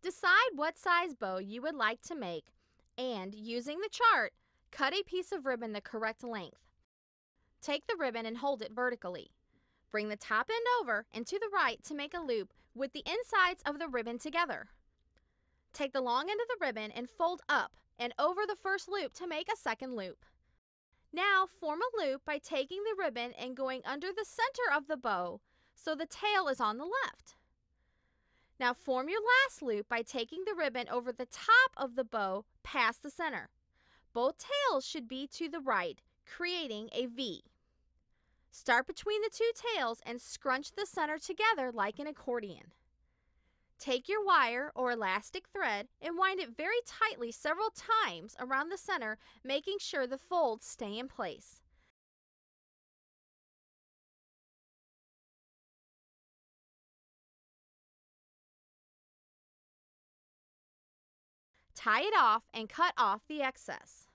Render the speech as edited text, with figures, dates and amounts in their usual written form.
Decide what size bow you would like to make and, using the chart, cut a piece of ribbon the correct length. Take the ribbon and hold it vertically. Bring the top end over and to the right to make a loop with the insides of the ribbon together. Take the long end of the ribbon and fold up and over the first loop to make a second loop. Now form a loop by taking the ribbon and going under the center of the bow so the tail is on the left. Now form your last loop by taking the ribbon over the top of the bow past the center. Both tails should be to the right, creating a V. Start between the two tails and scrunch the center together like an accordion. Take your wire or elastic thread and wind it very tightly several times around the center, making sure the folds stay in place. Tie it off and cut off the excess.